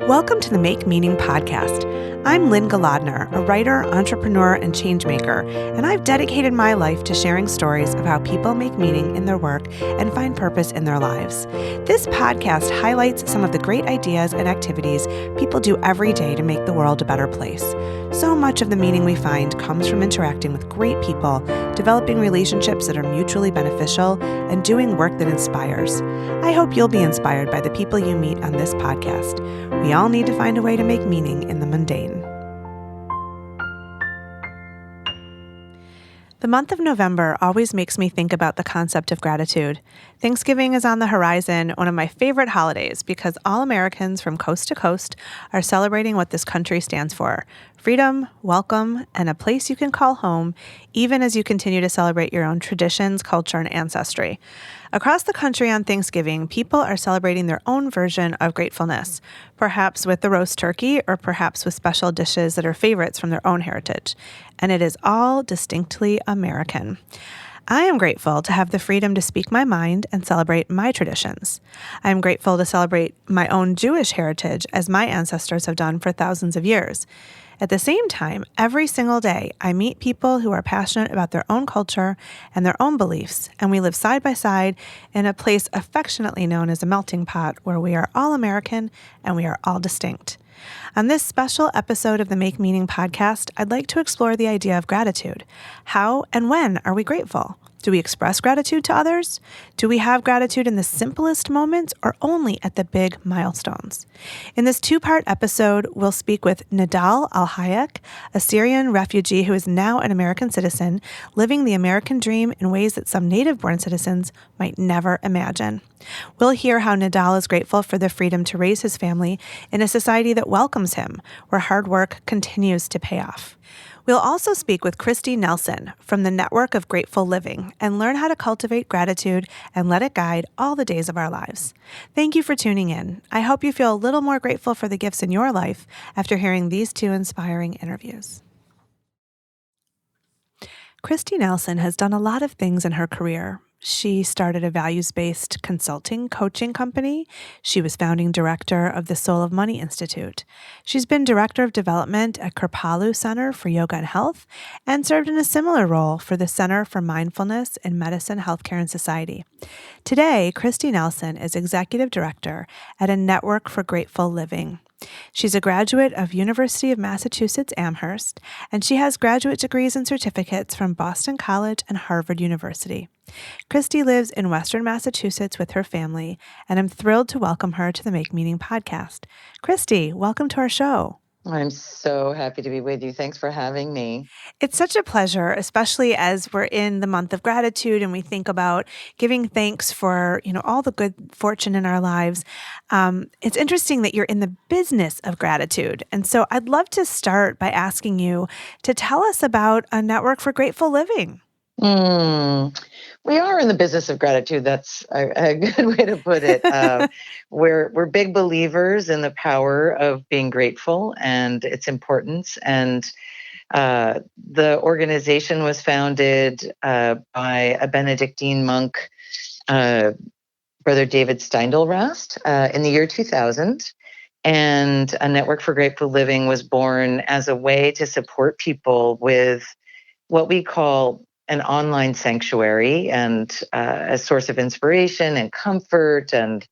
Welcome to the Make Meaning podcast. I'm Lynn Galadner, a writer, entrepreneur, and changemaker, and I've dedicated my life to sharing stories of how people make meaning in their work and find purpose in their lives. This podcast highlights some of the great ideas and activities people do every day to make the world a better place. So much of the meaning we find comes from interacting with great people, developing relationships that are mutually beneficial, and doing work that inspires. I hope you'll be inspired by the people you meet on this podcast. We all need to find a way to make meaning in the mundane. The month of November always makes me think about the concept of gratitude. Thanksgiving is on the horizon, one of my favorite holidays, because all Americans from coast to coast are celebrating what this country stands for: freedom, welcome, and a place you can call home, even as you continue to celebrate your own traditions, culture, and ancestry. Across the country on Thanksgiving, people are celebrating their own version of gratefulness, perhaps with the roast turkey or perhaps with special dishes that are favorites from their own heritage. And it is all distinctly American. I am grateful to have the freedom to speak my mind and celebrate my traditions. I am grateful to celebrate my own Jewish heritage as my ancestors have done for thousands of years. At the same time, every single day, I meet people who are passionate about their own culture and their own beliefs, and we live side by side in a place affectionately known as a melting pot where we are all American and we are all distinct. On this special episode of the Make Meaning podcast, I'd like to explore the idea of gratitude. How and when are we grateful? Do we express gratitude to others? Do we have gratitude in the simplest moments or only at the big milestones? In this two-part episode, we'll speak with Nedal Al-Hayek, a Syrian refugee who is now an American citizen, living the American dream in ways that some native-born citizens might never imagine. We'll hear how Nedal is grateful for the freedom to raise his family in a society that welcomes him, where hard work continues to pay off. We'll also speak with Kristi Nelson from the Network of Grateful Living and learn how to cultivate gratitude and let it guide all the days of our lives. Thank you for tuning in. I hope you feel a little more grateful for the gifts in your life after hearing these two inspiring interviews. Kristi Nelson has done a lot of things in her career. She started a values-based consulting coaching company. She was founding director of the Soul of Money Institute. She's been director of development at Kripalu Center for Yoga and Health and served in a similar role for the Center for Mindfulness in Medicine, Healthcare, and Society. Today, Kristi Nelson is executive director at a Network for Grateful Living. She's a graduate of University of Massachusetts Amherst, and she has graduate degrees and certificates from Boston College and Harvard University. Kristi lives in Western Massachusetts with her family, and I'm thrilled to welcome her to the Make Meaning podcast. Kristi, welcome to our show. I'm so happy to be with you. Thanks for having me. It's such a pleasure, especially as we're in the month of gratitude and we think about giving thanks for, all the good fortune in our lives. It's interesting that you're in the business of gratitude. And so I'd love to start by asking you to tell us about a Network for Grateful Living. We are in the business of gratitude. That's a good way to put it. We're big believers in the power of being grateful and its importance. And the organization was founded by a Benedictine monk, Brother David Steindl-Rast, in the year 2000. And a Network for Grateful Living was born as a way to support people with what we call an online sanctuary and a source of inspiration and comfort and,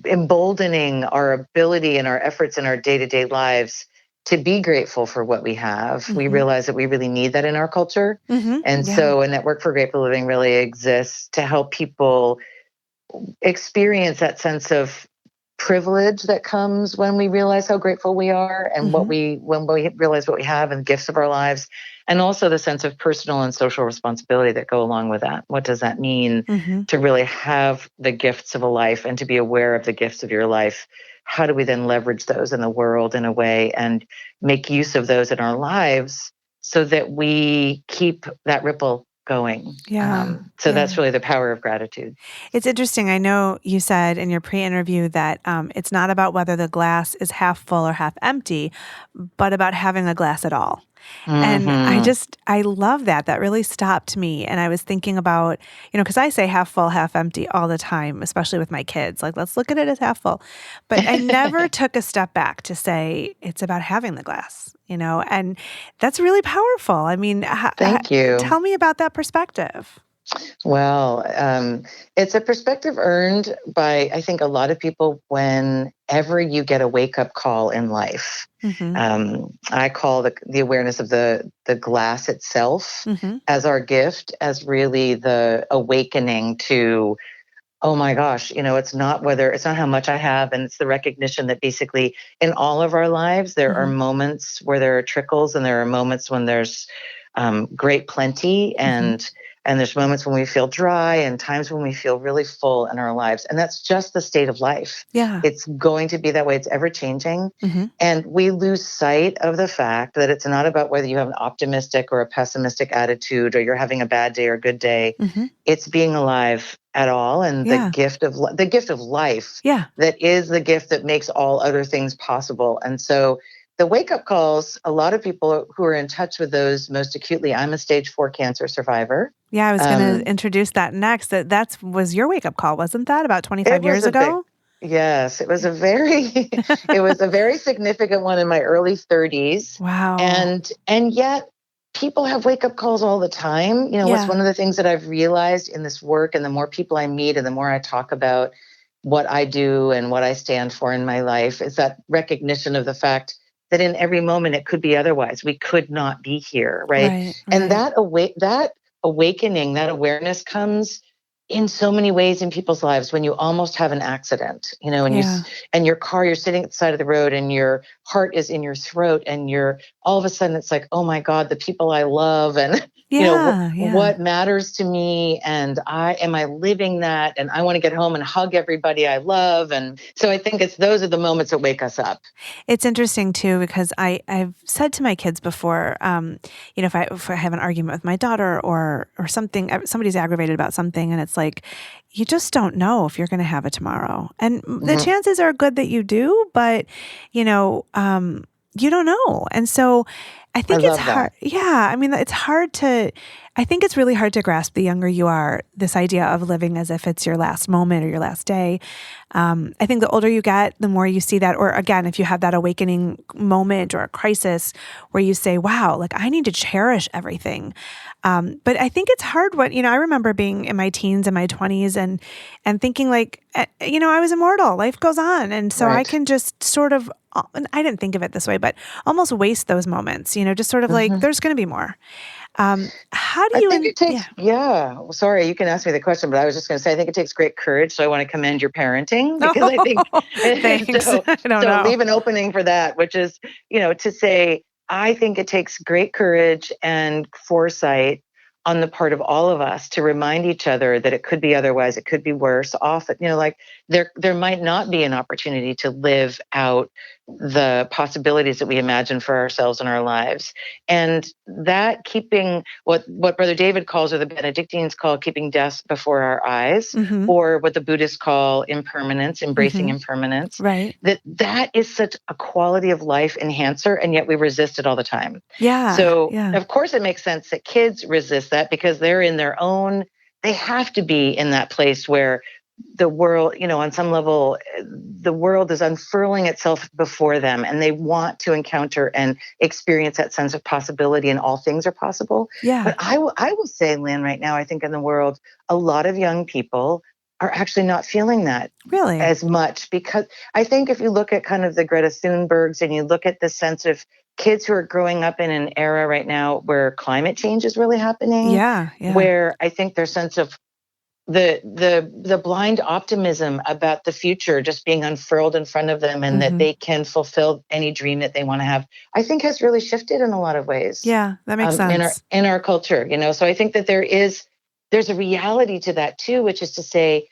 emboldening our ability and our efforts in our day-to-day lives to be grateful for what we have. Mm-hmm. We realize that we really need that in our culture. Mm-hmm. And so a Network for Grateful Living really exists to help people experience that sense of privilege that comes when we realize how grateful we are and when we realize what we have and gifts of our lives, and also the sense of personal and social responsibility that go along with that. What does that mean to really have the gifts of a life and to be aware of the gifts of your life? How do we then leverage those in the world in a way and make use of those in our lives so that we keep that ripple going? That's really the power of gratitude. It's interesting. I know you said in your pre-interview that it's not about whether the glass is half full or half empty, but about having a glass at all. And Mm-hmm. I love that. That really stopped me. And I was thinking about, because I say half full, half empty all the time, especially with my kids. Like, let's look at it as half full. But I never took a step back to say it's about having the glass, and that's really powerful. I mean, Thank you. tell me about that perspective. Well, it's a perspective earned by, I think, a lot of people whenever you get a wake up call in life. Mm-hmm. I call the awareness of the glass itself Mm-hmm. as our gift, as really the awakening to, oh my gosh, it's not how much I have, and it's the recognition that basically in all of our lives, there are Mm-hmm. moments where there are trickles and there are moments when there's great plenty, Mm-hmm. and there's moments when we feel dry and times when we feel really full in our lives. And that's just the state of life. Yeah. It's going to be that way. It's ever changing. Mm-hmm. And we lose sight of the fact that it's not about whether you have an optimistic or a pessimistic attitude or you're having a bad day or a good day. Mm-hmm. It's being alive at all, and Yeah. the gift of life, Yeah. that is the gift that makes all other things possible. And so the wake up calls, a lot of people who are in touch with those most acutely. I'm a stage 4 cancer survivor. Yeah, I was going to introduce that next. That was your wake up call, wasn't that? About 25 It was years a big, ago? yes, it was a very, it was a very significant one in my early 30s. Wow. And yet people have wake up calls all the time. What's Yeah. one of the things that I've realized in this work, and the more people I meet and the more I talk about what I do and what I stand for in my life, is that recognition of the fact that in every moment it could be otherwise. We could not be here, right? Right. And Right. that awakening, that awareness comes in so many ways in people's lives. When you almost have an accident, Yeah. and your car, you're sitting at the side of the road and your heart is in your throat, and you're all of a sudden it's like, oh my God, the people I love, and Yeah. Yeah. what matters to me, and I living that, and I want to get home and hug everybody I love. And so I think those are the moments that wake us up. It's interesting too, because I've said to my kids before, if I have an argument with my daughter or something, somebody's aggravated about something, and it's like, you just don't know if you're going to have it tomorrow, and the Mm-hmm. chances are good that you do, but you don't know, and so I I think it's love hard. that. Yeah, I mean, it's hard to. I think it's really hard to grasp the younger you are, this idea of living as if it's your last moment or your last day. I think the older you get, the more you see that, or again, if you have that awakening moment or a crisis where you say, wow, like I need to cherish everything. But I think it's hard I remember being in my teens and my 20s and thinking like, I was immortal, life goes on. And so I Right. can just sort of, and I didn't think of it this way, but almost waste those moments, just sort of like, Mm-hmm. there's going to be more. How do I you, think it yeah. takes, yeah. Well, sorry, you can ask me the question, but I was just going to say, I think it takes great courage. So I want to commend your parenting, because I think, Oh, thanks. so, I don't so know. leave an opening for that, which is, to say, I think it takes great courage and foresight on the part of all of us to remind each other that it could be otherwise, it could be worse. Often, like there might not be an opportunity to live out the possibilities that we imagine for ourselves and our lives. And that keeping what Brother David calls, or the Benedictines call, keeping death before our eyes, Mm-hmm. or what the Buddhists call impermanence, embracing Mm-hmm. impermanence, Right. that is such a quality of life enhancer, and yet we resist it all the time. Yeah. So Yeah. of course it makes sense that kids resist that, because they're in their own, they have to be in that place where the world, on some level, the world is unfurling itself before them, and they want to encounter and experience that sense of possibility, and all things are possible. Yeah. But I will say, Lynn, right now, I think in the world, a lot of young people are actually not feeling that Really. as much, because I think if you look at kind of the Greta Thunbergs, and you look at the sense of kids who are growing up in an era right now where climate change is really happening, Yeah. Yeah. where I think their sense of the blind optimism about the future just being unfurled in front of them, and that Mm-hmm. they can fulfill any dream that they want to have, I think has really shifted in a lot of ways, Yeah. That makes in our sense. culture. So I think that there's a reality to that too, which is to say,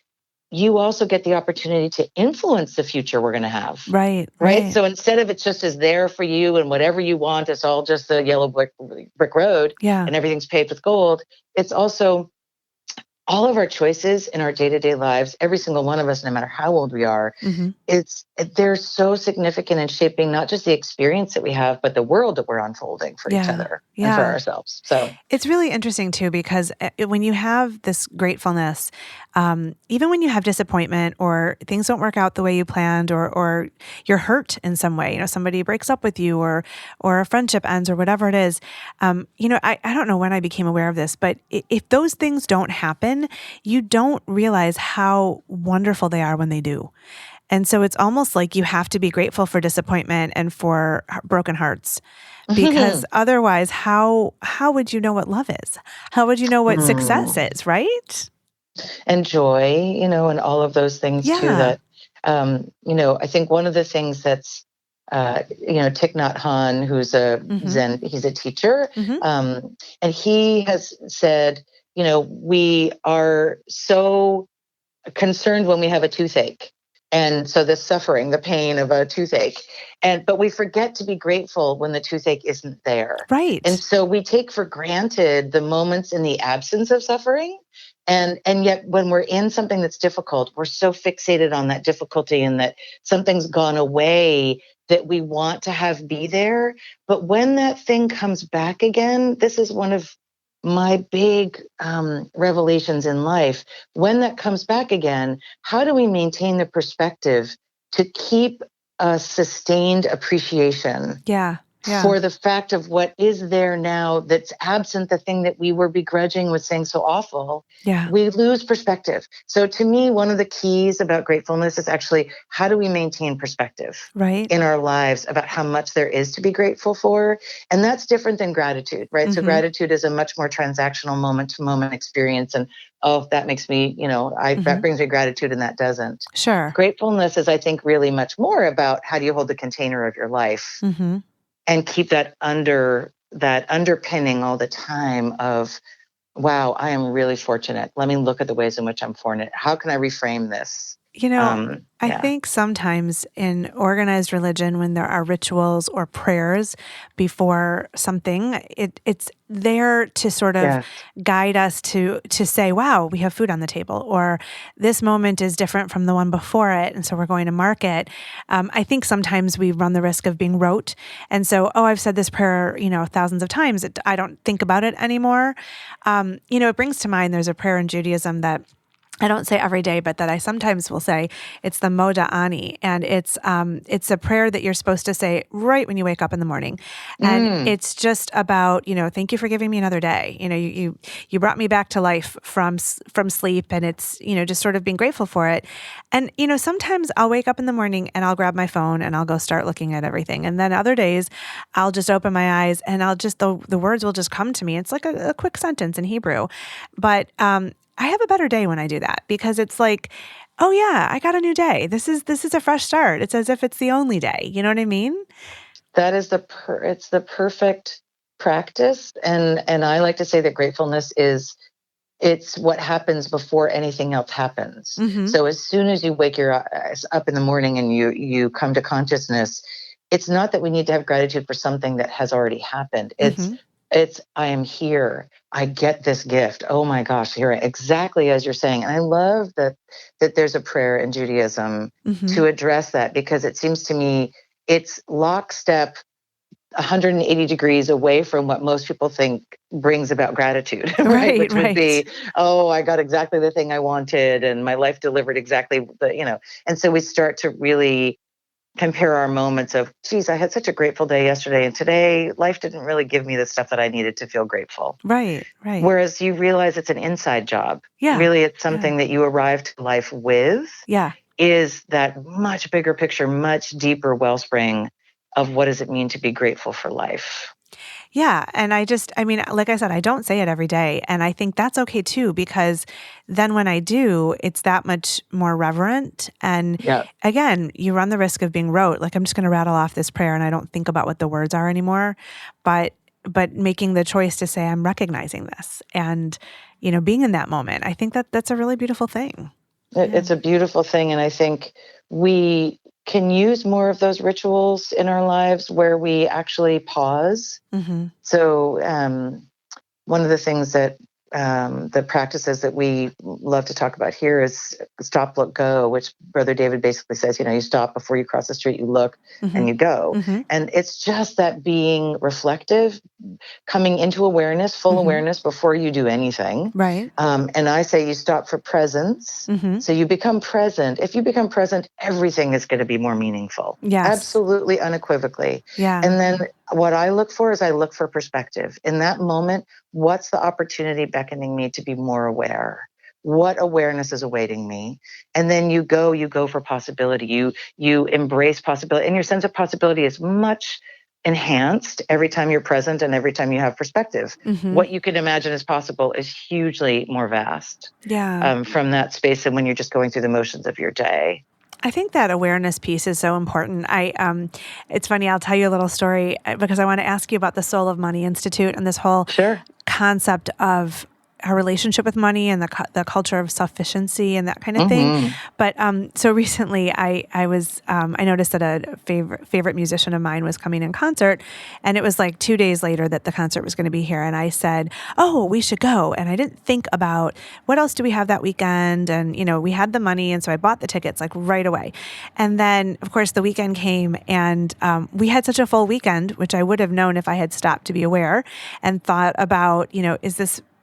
you also get the opportunity to influence the future we're going to have. Right. Right. Right. So instead of it's just as there for you and whatever you want, it's all just the yellow brick road Yeah. and everything's paved with gold. It's also all of our choices in our day-to-day lives, every single one of us, no matter how old we are, they're so significant in shaping not just the experience that we have, but the world that we're unfolding for each other and for ourselves. So it's really interesting too, because when you have this gratefulness, even when you have disappointment or things don't work out the way you planned, or you're hurt in some way, somebody breaks up with you, or a friendship ends, or whatever it is, I don't know when I became aware of this, but if those things don't happen, you don't realize how wonderful they are when they do. And so it's almost like you have to be grateful for disappointment and for broken hearts, because otherwise, how would you know what love is? How would you know what success is, right? And joy, and all of those things too. That, I think one of the things that's, Thich Nhat Hanh, who's a Zen, he's a teacher, and he has said, we are so concerned when we have a toothache. And so the suffering, the pain of a toothache. But we forget to be grateful when the toothache isn't there. Right. And so we take for granted the moments in the absence of suffering. And yet when we're in something that's difficult, we're so fixated on that difficulty and that something's gone away that we want to have be there. But when that thing comes back again, this is one of my big revelations in life. When that comes back again, how do we maintain the perspective to keep a sustained appreciation for the fact of what is there now that's absent the thing that we were begrudging with saying so awful? We lose perspective. So to me, one of the keys about gratefulness is actually, how do we maintain perspective in our lives about how much there is to be grateful for? And that's different than gratitude, right? So gratitude is a much more transactional moment-to-moment experience. And that makes me, that brings me gratitude and that doesn't. Sure. Gratefulness is, I think, really much more about how do you hold the container of your life and keep that underpinning all the time of, wow, I am really fortunate. Let me look at the ways in which I'm fortunate. How can I reframe this? I think sometimes in organized religion, when there are rituals or prayers before something, it's there to sort of guide us to say, wow, we have food on the table, or this moment is different from the one before it, and so we're going to mark it. I think sometimes we run the risk of being rote. And so, I've said this prayer, thousands of times. I don't think about it anymore. It brings to mind, there's a prayer in Judaism that I don't say every day, but that I sometimes will say. It's the Moda Ani, and it's a prayer that you're supposed to say right when you wake up in the morning, and it's just about, thank you for giving me another day. You brought me back to life from sleep, and it's just sort of being grateful for it. And sometimes I'll wake up in the morning and I'll grab my phone and I'll go start looking at everything, and then other days I'll just open my eyes and I'll just the words will just come to me. It's like a quick sentence in Hebrew, but I have a better day when I do that, because it's like, oh yeah, I got a new day. This is a fresh start. It's as if it's the only day. You know what I mean? That is it's the perfect practice. And I like to say that gratefulness it's what happens before anything else happens. So as soon as you wake your eyes up in the morning and you come to consciousness, it's not that we need to have gratitude for something that has already happened. It's I am here. I get this gift. Oh my gosh, here, exactly as you're saying. And I love that there's a prayer in Judaism to address that, because it seems to me it's lockstep 180 degrees away from what most people think brings about gratitude, right? Which would be, oh, I got exactly the thing I wanted and my life delivered exactly And so we start to really compare our moments of, geez, I had such a grateful day yesterday, and today life didn't really give me the stuff that I needed to feel grateful. Right. Whereas you realize it's an inside job. Really, it's something that you arrived to life with. Is that much bigger picture, much deeper wellspring of what does it mean to be grateful for life. Yeah. And like I said, I don't say it every day. And I think that's okay too, because then when I do, it's that much more reverent. And again, you run the risk of being rote. Like, I'm just going to rattle off this prayer and I don't think about what the words are anymore. But making the choice to say, I'm recognizing this and, being in that moment, I think that's a really beautiful thing. It's a beautiful thing. And I think we can use more of those rituals in our lives where we actually pause. So one of the things that the practices that we love to talk about here is stop, look, go, which Brother David basically says, you stop before you cross the street, you look, and you go. And it's just that being reflective, coming into awareness, full awareness before you do anything. Right. And I say you stop for presence. So you become present. If you become present, everything is going to be more meaningful. Yes. Absolutely, unequivocally. Yeah. And then what I look for is I look for perspective. In that moment, what's the opportunity beckoning me to be more aware? What awareness is awaiting me? And then you go for possibility. You embrace possibility. And your sense of possibility is much enhanced every time you're present and every time you have perspective. What you can imagine is possible is hugely more vast from that space than when you're just going through the motions of your day. I think that awareness piece is so important. It's funny, I'll tell you a little story because I want to ask you about the Soul of Money Institute and this whole concept of our relationship with money and the culture of sufficiency and that kind of thing. But so recently, I noticed that a favorite musician of mine was coming in concert, and it was like 2 days later that the concert was going to be here, and I said, "Oh, we should go." And I didn't think about what else do we have that weekend, and we had the money, and so I bought the tickets like right away. And then, of course, the weekend came, and we had such a full weekend, which I would have known if I had stopped to be aware and thought about,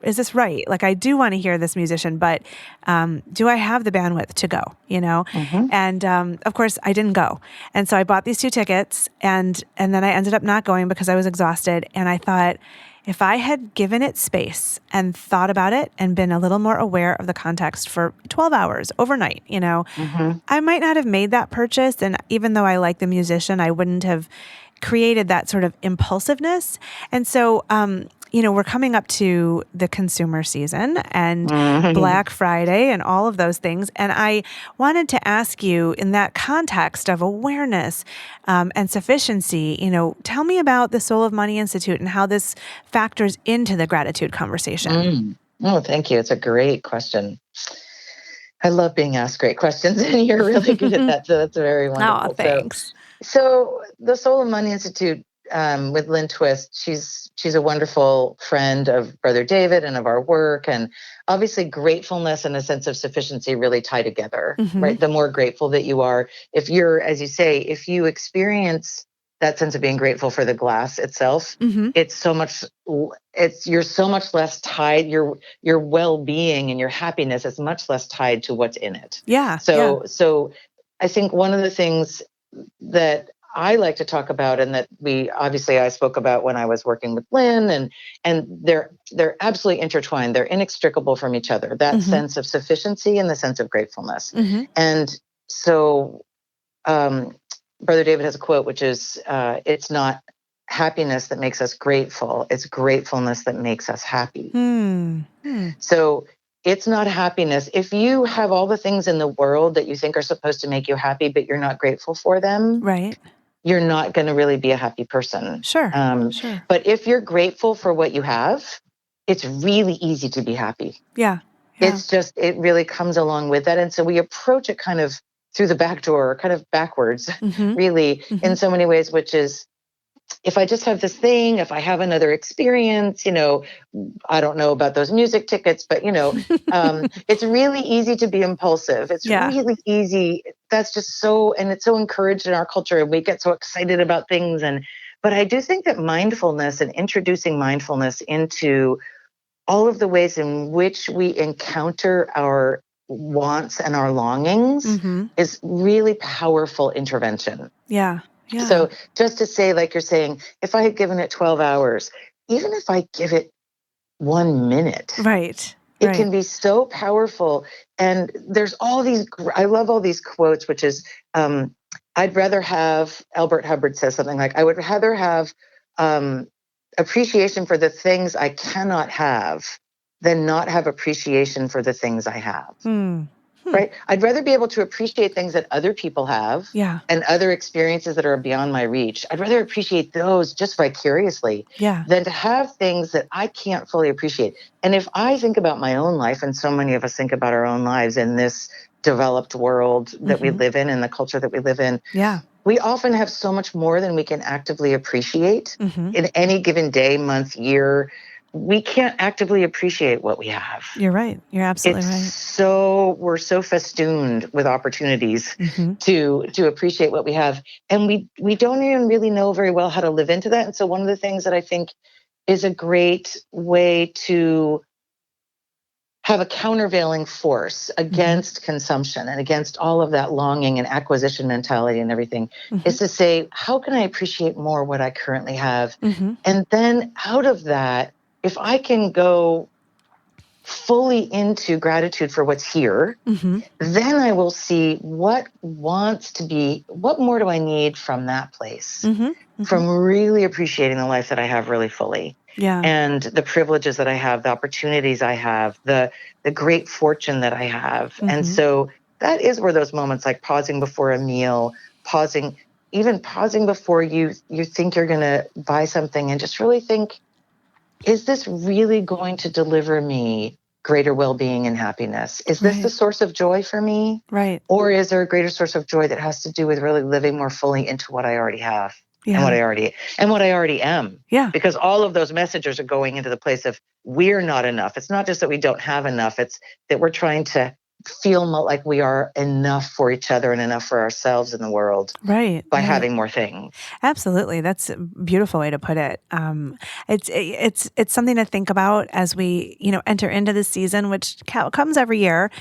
is this right? Like, I do want to hear this musician, but do I have the bandwidth to go, And of course, I didn't go. And so I bought these 2 tickets, and then I ended up not going because I was exhausted. And I thought, if I had given it space and thought about it and been a little more aware of the context for 12 hours overnight, I might not have made that purchase. And even though I like the musician, I wouldn't have created that sort of impulsiveness. And so, we're coming up to the consumer season and Black Friday and all of those things. And I wanted to ask you, in that context of awareness and sufficiency, tell me about the Soul of Money Institute and how this factors into the gratitude conversation. Oh, thank you. It's a great question. I love being asked great questions, and you're really good at that. So that's very wonderful. Oh, thanks. So the Soul of Money Institute with Lynn Twist, she's a wonderful friend of Brother David and of our work. And obviously gratefulness and a sense of sufficiency really tie together, right? The more grateful that you are, if you're, as you say, if you experience that sense of being grateful for the glass itself, it's so much, you're so much less tied, your well-being and your happiness is much less tied to what's in it. Yeah. So I think one of the things that I like to talk about, and that I spoke about when I was working with Lynn, and they're absolutely intertwined. They're inextricable from each other. That sense of sufficiency and the sense of gratefulness. And so, Brother David has a quote, which is, "It's not happiness that makes us grateful; it's gratefulness that makes us happy." So. It's not happiness. If you have all the things in the world that you think are supposed to make you happy, but you're not grateful for them, right, you're not going to really be a happy person. Sure. But if you're grateful for what you have, it's really easy to be happy. Yeah. It's just, it really comes along with that. And so we approach it kind of through the back door, kind of backwards, really, in so many ways, which is, if I just have this thing, if I have another experience, I don't know about those music tickets, but, it's really easy to be impulsive. It's really easy. That's just so, and it's so encouraged in our culture, and we get so excited about things. But I do think that mindfulness and introducing mindfulness into all of the ways in which we encounter our wants and our longings is really powerful intervention. Yeah. So just to say, like you're saying, if I had given it 12 hours, even if I give it 1 minute, it can be so powerful. And there's all these, I love all these quotes, which is, I'd rather have, Albert Hubbard says something like, I would rather have appreciation for the things I cannot have than not have appreciation for the things I have. Right? I'd rather be able to appreciate things that other people have and other experiences that are beyond my reach. I'd rather appreciate those just vicariously than to have things that I can't fully appreciate. And if I think about my own life, and so many of us think about our own lives in this developed world that we live in and the culture that we live in, we often have so much more than we can actively appreciate in any given day, month, year, we can't actively appreciate what we have. You're right. You're absolutely right. We're so festooned with opportunities to appreciate what we have. And we don't even really know very well how to live into that. And so one of the things that I think is a great way to have a countervailing force against consumption and against all of that longing and acquisition mentality and everything is to say, how can I appreciate more what I currently have? And then out of that, if I can go fully into gratitude for what's here, then I will see what more do I need from that place, from really appreciating the life that I have really fully. Yeah. And the privileges that I have, the opportunities I have, the great fortune that I have. And so that is where those moments like pausing before a meal, even pausing before you think you're going to buy something and just really think, is this really going to deliver me greater well-being and happiness? Is this the source of joy for me? Right. Or is there a greater source of joy that has to do with really living more fully into what I already have and what I already am? Yeah. Because all of those messages are going into the place of we're not enough. It's not just that we don't have enough. It's that we're trying to feel like we are enough for each other and enough for ourselves in the world by having more things. Absolutely. That's a beautiful way to put it. It's something to think about as we, enter into the season, which comes every year.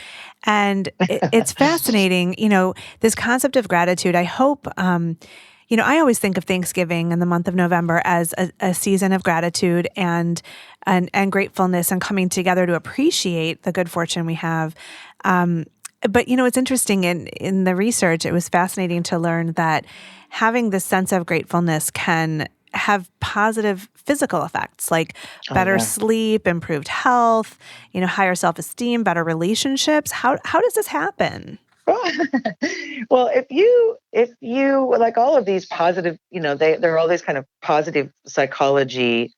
And it's fascinating, this concept of gratitude. I hope, I always think of Thanksgiving in the month of November as a season of gratitude and gratefulness and coming together to appreciate the good fortune we have. But, it's interesting in the research, it was fascinating to learn that having this sense of gratefulness can have positive physical effects like better sleep, improved health, higher self-esteem, better relationships. How does this happen? Well, if you like all of these positive, there are all these kind of positive psychology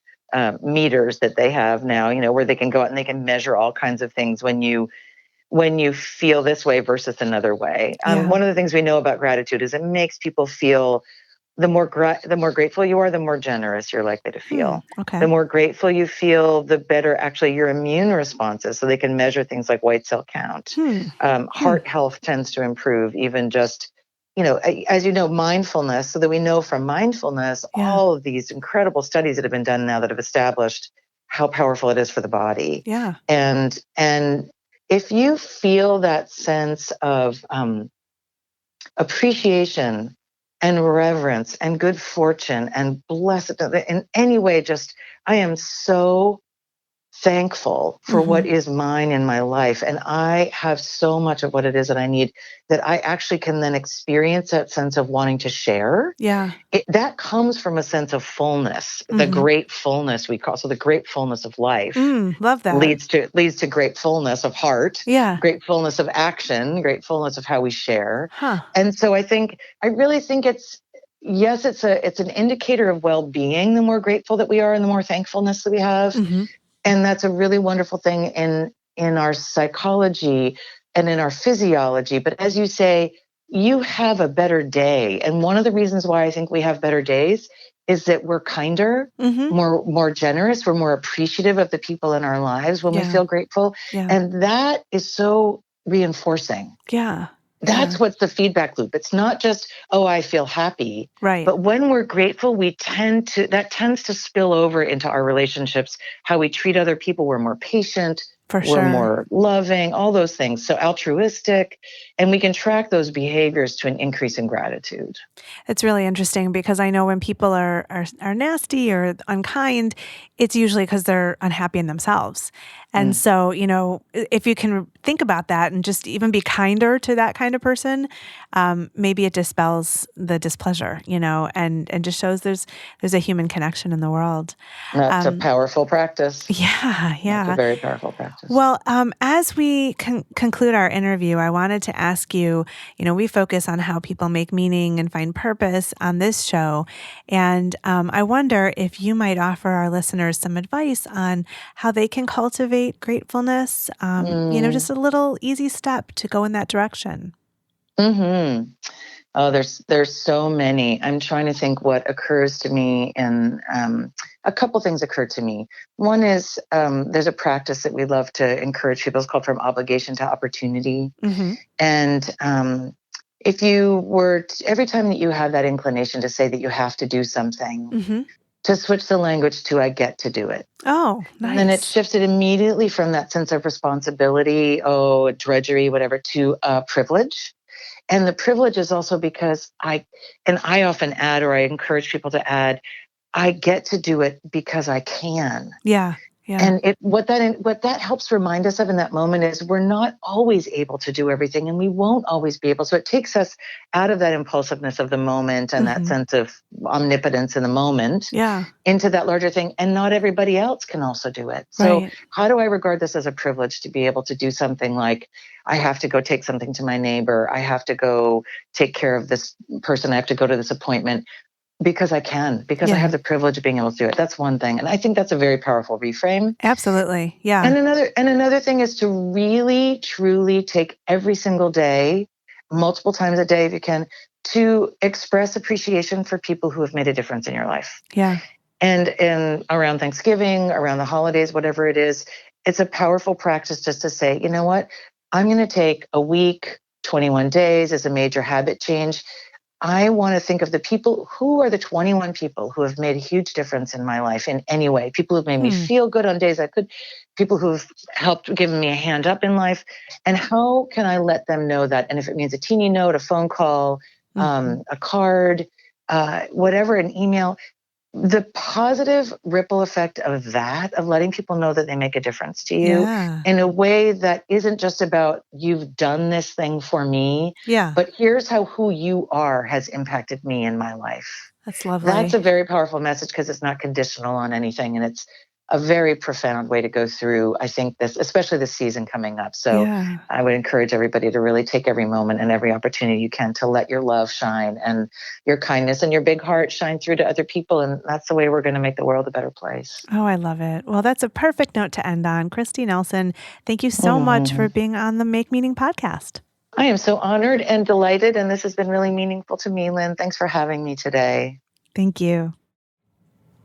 meters that they have now, where they can go out and they can measure all kinds of things when you feel this way versus another way. One of the things we know about gratitude is it makes people feel the more grateful you are, the more generous you're likely to feel. Okay. The more grateful you feel, the better actually your immune response is. So they can measure things like white cell count. Heart health tends to improve, even just, as you know, mindfulness, so that we know from mindfulness, all of these incredible studies that have been done now that have established how powerful it is for the body. Yeah. And if you feel that sense of appreciation and reverence and good fortune and blessedness in any way, just I am so thankful for what is mine in my life. And I have so much of what it is that I need that I actually can then experience that sense of wanting to share. Yeah. That comes from a sense of fullness, the great fullness we call. So the great fullness of life love that. leads to great fullness of heart, great fullness of action, great fullness of how we share. And so I really think it's an indicator of well-being, the more grateful that we are and the more thankfulness that we have. And that's a really wonderful thing in our psychology and in our physiology. But as you say, you have a better day. And one of the reasons why I think we have better days is that we're kinder, more generous, we're more appreciative of the people in our lives when we feel grateful. And that is so reinforcing. That's what's the feedback loop. It's not just, oh, I feel happy. Right. But when we're grateful, that tends to spill over into our relationships, how we treat other people. We're more patient. We're more loving, all those things. So altruistic. And we can track those behaviors to an increase in gratitude. It's really interesting because I know when people are nasty or unkind, it's usually because they're unhappy in themselves. And so, if you can think about that and just even be kinder to that kind of person, maybe it dispels the displeasure, and just shows there's a human connection in the world. That's a powerful practice. Yeah. That's a very powerful practice. Well, as we conclude our interview, I wanted to ask you, we focus on how people make meaning and find purpose on this show. And I wonder if you might offer our listeners some advice on how they can cultivate gratefulness, just a little easy step to go in that direction. Oh, there's so many. I'm trying to think what occurs to me in a couple things occurred to me. One is there's a practice that we love to encourage people. It's called from obligation to opportunity. And if you were, every time that you have that inclination to say that you have to do something, to switch the language to I get to do it. Oh, nice. And then it shifted immediately from that sense of responsibility, drudgery, whatever, to privilege. And the privilege is also because I often add, or I encourage people to add, I get to do it because I can. Yeah. And what that helps remind us of in that moment is we're not always able to do everything, and we won't always be able. So it takes us out of that impulsiveness of the moment and that sense of omnipotence in the moment into that larger thing. And not everybody else can also do it. So how do I regard this as a privilege to be able to do something like I have to go take something to my neighbor, I have to go take care of this person, I have to go to this appointment, because I can, because I have the privilege of being able to do it. That's one thing. And I think that's a very powerful reframe. Absolutely. Yeah. And another thing is to really, truly take every single day, multiple times a day if you can, to express appreciation for people who have made a difference in your life. Yeah. And around Thanksgiving, around the holidays, whatever it is, it's a powerful practice just to say, you know what, I'm going to take a week, 21 days as a major habit change. I want to think of the people, who are the 21 people who have made a huge difference in my life in any way, people who've made me feel good on days I could, people who've helped given me a hand up in life, and how can I let them know that? And if it means a teeny note, a phone call, a card, whatever, an email, the positive ripple effect of that, of letting people know that they make a difference to you in a way that isn't just about you've done this thing for me, but here's how who you are has impacted me in my life. That's lovely. That's a very powerful message because it's not conditional on anything. And it's a very profound way to go through, I think, this, especially this season coming up. So I would encourage everybody to really take every moment and every opportunity you can to let your love shine and your kindness and your big heart shine through to other people. And that's the way we're going to make the world a better place. Oh, I love it. Well, that's a perfect note to end on. Kristi Nelson, thank you so much for being on the Make Meaning podcast. I am so honored and delighted. And this has been really meaningful to me, Lynn. Thanks for having me today. Thank you.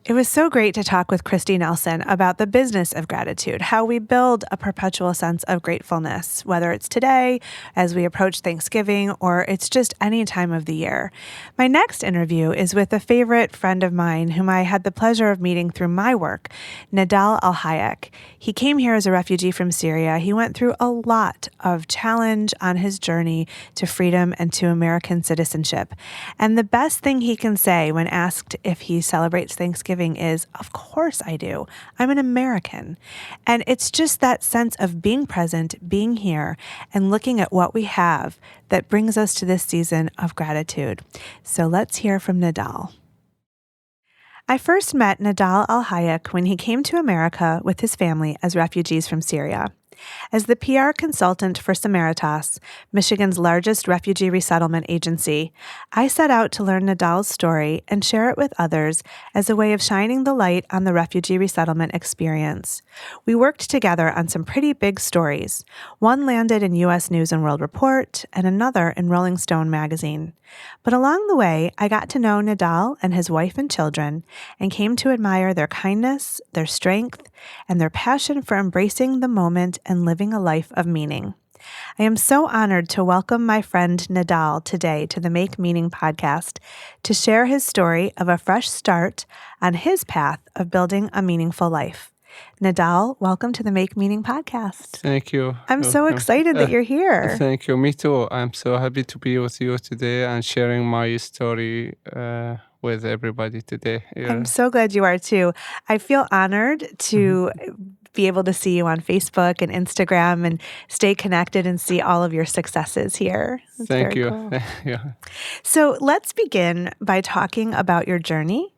It was so great to talk with Kristi Nelson about the business of gratitude, how we build a perpetual sense of gratefulness, whether it's today as we approach Thanksgiving or it's just any time of the year. My next interview is with a favorite friend of mine whom I had the pleasure of meeting through my work, Nedal Al-Hayek. He came here as a refugee from Syria. He went through a lot of challenge on his journey to freedom and to American citizenship. And the best thing he can say when asked if he celebrates Thanksgiving is, of course I do. I'm an American. And it's just that sense of being present, being here, and looking at what we have that brings us to this season of gratitude. So let's hear from Nedal. I first met Nedal Al-Hayek when he came to America with his family as refugees from Syria. As the PR consultant for Samaritas, Michigan's largest refugee resettlement agency, I set out to learn Nedal's story and share it with others as a way of shining the light on the refugee resettlement experience. We worked together on some pretty big stories. One landed in U.S. News and World Report, and another in Rolling Stone magazine. But along the way, I got to know Nedal and his wife and children and came to admire their kindness, their strength, and their passion for embracing the moment and living a life of meaning. I am so honored to welcome my friend Nedal today to the Make Meaning podcast to share his story of a fresh start on his path of building a meaningful life. Nedal, welcome to the Make Meaning podcast. Thank you. I'm so excited that you're here. Thank you. Me too. I'm so happy to be with you today and sharing my story with everybody today. Yeah. I'm so glad you are too. I feel honored to be able to see you on Facebook and Instagram and stay connected and see all of your successes here. That's Thank you. Cool. Yeah. So let's begin by talking about your journey.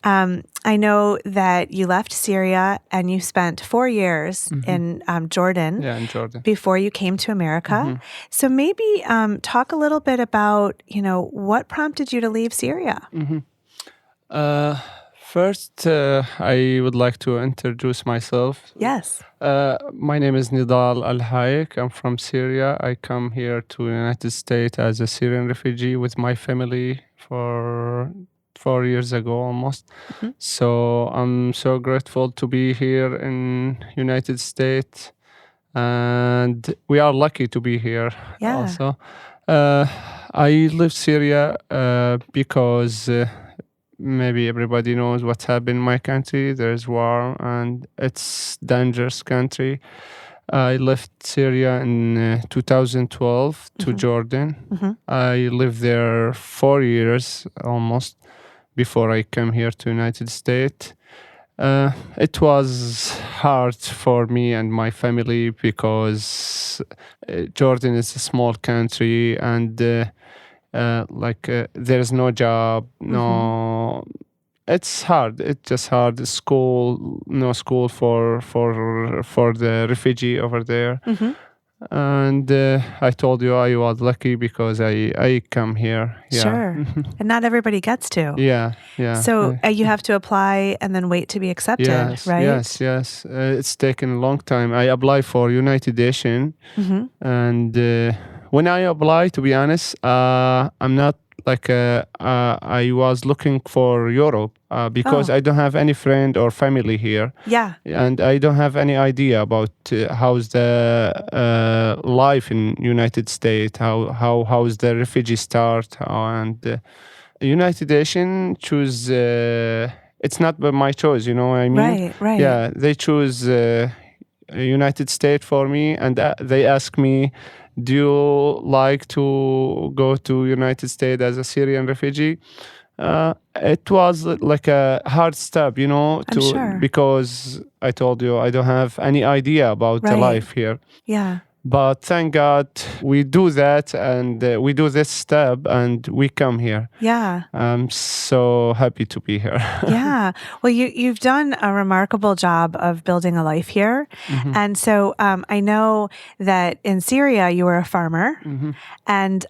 I know that you left Syria and you spent 4 years in Jordan. Yeah, in Jordan. Before you came to America. So maybe talk a little bit about, what prompted you to leave Syria? First, I would like to introduce myself. Yes. My name is Nedal Al-Hayek. I'm from Syria. I come here to the United States as a Syrian refugee with my family for 4 years ago almost. So I'm so grateful to be here in United States, and we are lucky to be here also. I left Syria because maybe everybody knows what's happened in my country. There's war and it's dangerous country. I left Syria in 2012 to Jordan. I lived there 4 years almost before I came here to United States. It was hard for me and my family because Jordan is a small country and there's no job, no. It's hard. It's just hard. School, no school for the refugee over there. And I told you I was lucky because I come here. Yeah. Sure. And not everybody gets to. Yeah. So you have to apply and then wait to be accepted, yes, right? Yes. It's taken a long time. I applied for United Nations, and when I apply, to be honest, I'm not I was looking for Europe because I don't have any friend or family here. Yeah. And I don't have any idea about how's the life in United States, how's the refugee start, and United Nations choose. It's not by my choice, you know what I mean? Right. Yeah, they choose United States for me, and they ask me, do you like to go to United States as a Syrian refugee? It was like a hard step, you know, because I told you I don't have any idea about the life here. Yeah. But thank God we do that, and we do this step and we come here. Yeah. I'm so happy to be here. Yeah. Well, you've done a remarkable job of building a life here. And so I know that in Syria you were a farmer. And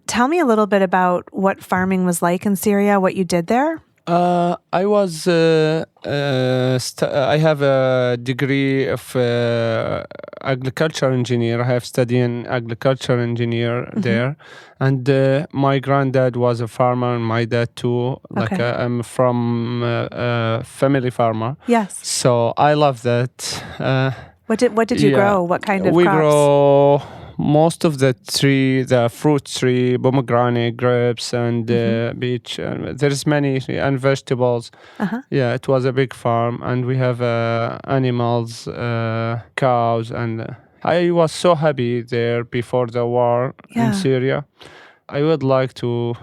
tell me a little bit about what farming was like in Syria, what you did there. I was. I have a degree of agriculture engineer. I have studied an agriculture engineer there, and my granddad was a farmer, and my dad too. I'm from a family farmer. Yes. So I love that. What did you grow? What kind of we crops? grow most of the fruit tree, pomegranate, grapes, and beach. There's many and vegetables. Yeah, it was a big farm, and we have animals, cows, and I was so happy there before the war in Syria. I would like to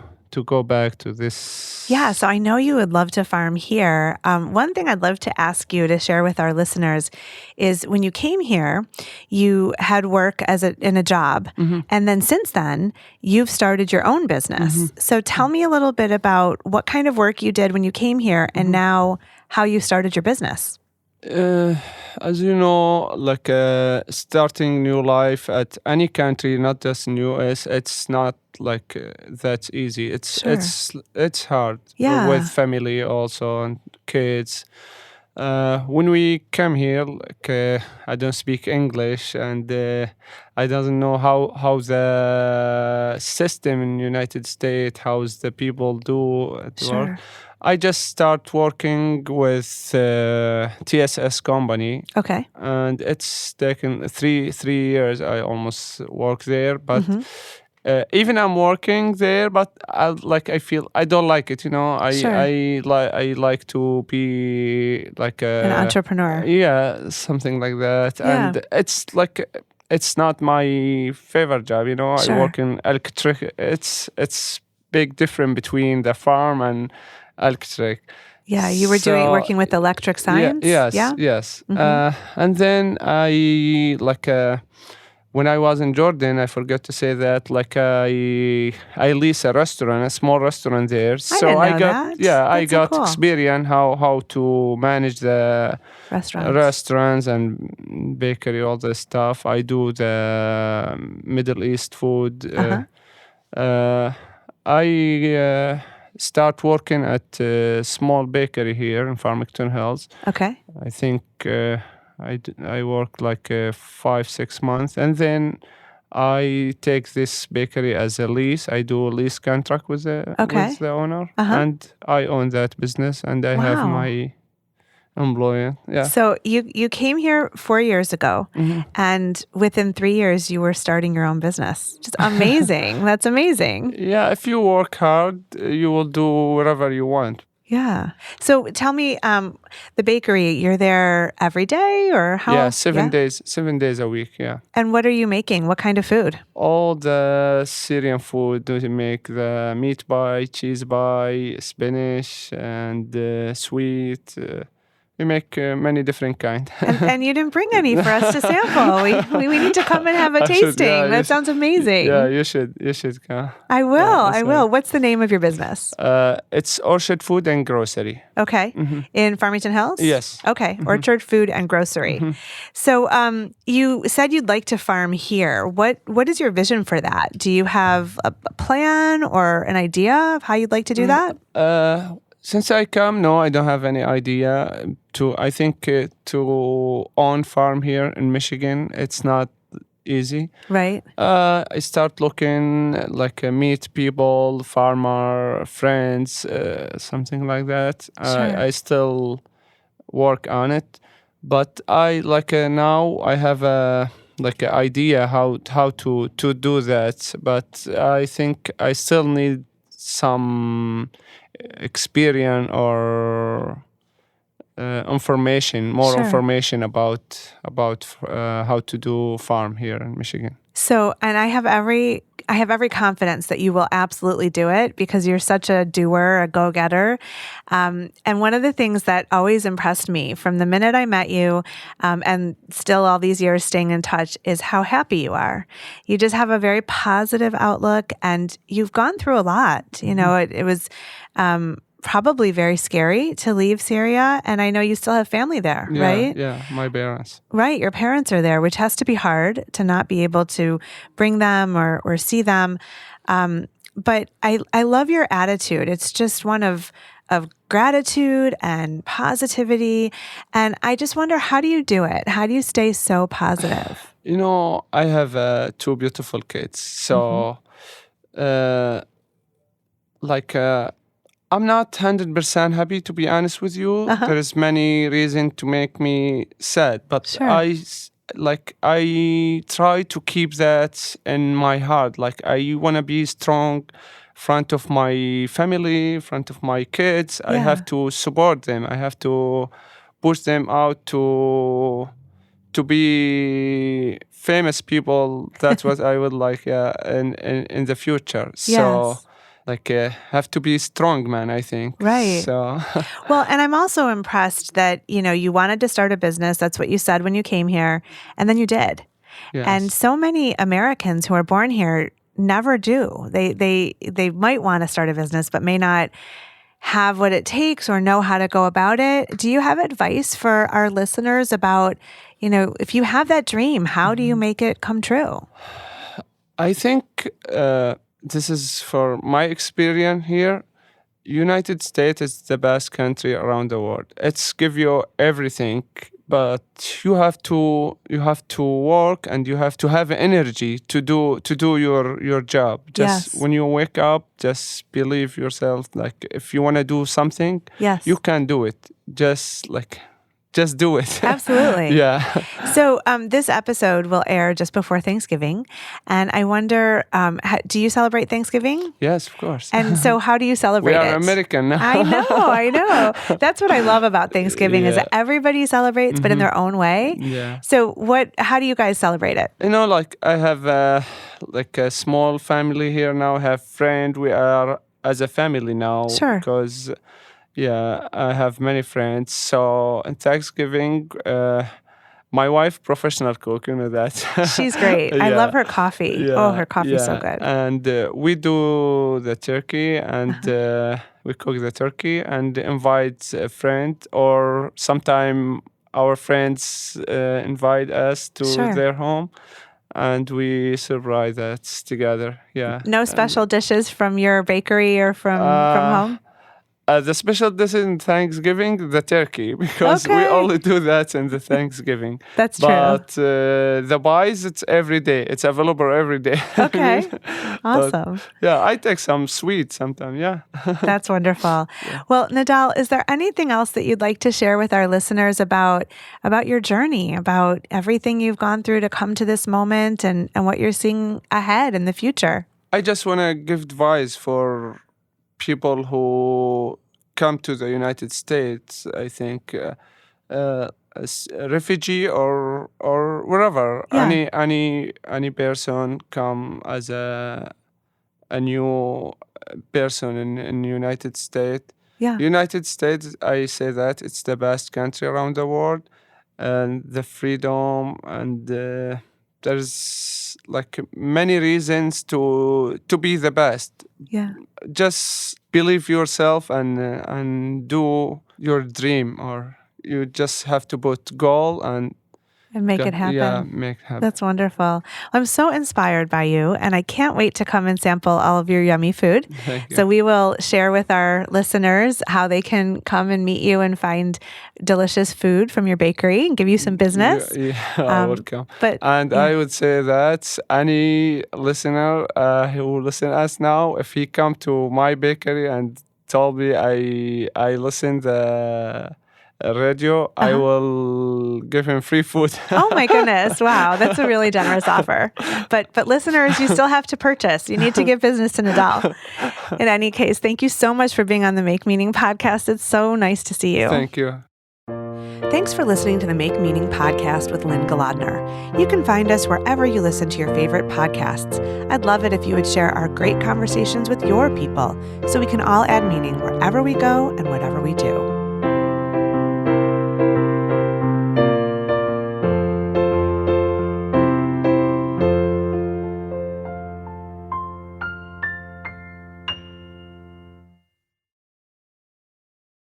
go back to this. Yeah, so I know you would love to farm here. One thing I'd love to ask you to share with our listeners is when you came here, you had work in a job. And then since then, you've started your own business. So tell me a little bit about what kind of work you did when you came here and now how you started your business. As you know, starting new life at any country, not just in US, it's not that easy. It's hard with family also and kids. When we come here, I don't speak English, and I don't know how the system in United States, how's the people do at work. I just start working with TSS company. Okay. And it's taken three years. I almost work there, but even I'm working there, but I feel I don't like it. You know, I like to be like an entrepreneur. Yeah, something like that. Yeah. And it's not my favorite job. You know, I work in electric. It's big difference between the farm and electric. Yeah, you were working with electric signs? Yes. And then I when I was in Jordan, I forgot to say that I lease a restaurant, a small restaurant there. I got cool. Experience how to manage the restaurants and bakery, all this stuff. I do the Middle East food. I start working at a small bakery here in Farmington Hills. Okay. I think I worked 5-6 months, and then I take this bakery as a lease. I do a lease contract with the owner, and I own that business, and I have my employee. Yeah. So you came here 4 years ago, and within 3 years you were starting your own business. Just amazing. That's amazing. Yeah, if you work hard, you will do whatever you want. Yeah. So tell me, the bakery, you're there every day or how? Yeah, 7 days a week, yeah. And what are you making? What kind of food? All the Syrian food. We make the meat pie, cheese pie, spinach, and sweet. We make many different kinds. And you didn't bring any for us to sample. We need to come and have a tasting. That sounds amazing. Yeah, you should come. I will. What's the name of your business? It's Orchard Food and Grocery. Okay. In Farmington Hills? Yes. Okay. Orchard Food and Grocery. So you said you'd like to farm here. What is your vision for that? Do you have a plan or an idea of how you'd like to do that? Since I come, no, I don't have any idea. I think to own farm here in Michigan, it's not easy. Right. I start looking like meet people, farmer, friends, something like that. Sure. I still work on it, but I now I have a an idea how to do that. But I think I still need some experience or information, more information about how to do farm here in Michigan. So, and I have every confidence that you will absolutely do it because you're such a doer, a go-getter. And one of the things that always impressed me from the minute I met you, and still all these years staying in touch, is how happy you are. You just have a very positive outlook, and you've gone through a lot. You know, it was probably very scary to leave Syria, and I know you still have family there, right? Yeah, my parents. Right, your parents are there, which has to be hard to not be able to bring them or see them. But I love your attitude. It's just one of gratitude and positivity, and I just wonder, how do you do it? How do you stay so positive? You know, I have 2 beautiful kids, so I'm not 100% happy, to be honest with you. There is many reasons to make me sad, but I try to keep that in my heart. Like, I want to be strong in front of my family, in front of my kids. I have to support them. I have to push them out to be famous people. That's what I would like in the future. So have to be strong, man, I think. Right. So well, and I'm also impressed that, you wanted to start a business. That's what you said when you came here, and then you did. Yes. And so many Americans who are born here never do. They might want to start a business, but may not have what it takes or know how to go about it. Do you have advice for our listeners about, if you have that dream, how do you make it come true? I think this is for my experience here. United States is the best country around the world. It's give you everything, but you have to work, and you have to have energy to do your job. Just when you wake up, just believe yourself. Like, if you want to do something, you can do it. Just do it. Absolutely. Yeah. So this episode will air just before Thanksgiving. And I wonder, do you celebrate Thanksgiving? Yes, of course. And so how do you celebrate it? We are American now. I know. That's what I love about Thanksgiving is that everybody celebrates, but in their own way. Yeah. So how do you guys celebrate it? I have a small family here now. I have friends. We are as a family now. Sure. Because... yeah, I have many friends. So in Thanksgiving, my wife, professional cook, you know that. She's great. I love her coffee. Yeah, her coffee's so good. And we do the turkey, and we cook the turkey and invite a friend, or sometime our friends invite us to their home, and we celebrate that together. Yeah. No special dishes from your bakery or from home? The special dish in Thanksgiving, the turkey, because we only do that in the Thanksgiving. That's true. But the pies, it's every day. It's available every day. Okay. Awesome. I take some sweet sometimes. Yeah. That's wonderful. Yeah. Well, Nedal, is there anything else that you'd like to share with our listeners about your journey, about everything you've gone through to come to this moment and what you're seeing ahead in the future? I just want to give advice for people who come to the United States, I think, as a refugee or wherever, any person come as a new person in United States. Yeah. United States, I say that it's the best country around the world, and the freedom, and there's like many reasons to be the best. Yeah. Just believe yourself and do your dream, or you just have to put goal and make it happen. Yeah, make it happen. That's wonderful. I'm so inspired by you, and I can't wait to come and sample all of your yummy food. Thank you. So we will share with our listeners how they can come and meet you and find delicious food from your bakery and give you some business. I would come. I would say that any listener who listen us now, if he come to my bakery and told me I listen the radio, I will give him free food. Oh my goodness. Wow. That's a really generous offer. But listeners, you still have to purchase. You need to give business to Nedal. In any case, thank you so much for being on the Make Meaning podcast. It's so nice to see you. Thank you. Thanks for listening to the Make Meaning podcast with Lynn Golodner. You can find us wherever you listen to your favorite podcasts. I'd love it if you would share our great conversations with your people so we can all add meaning wherever we go and whatever we do.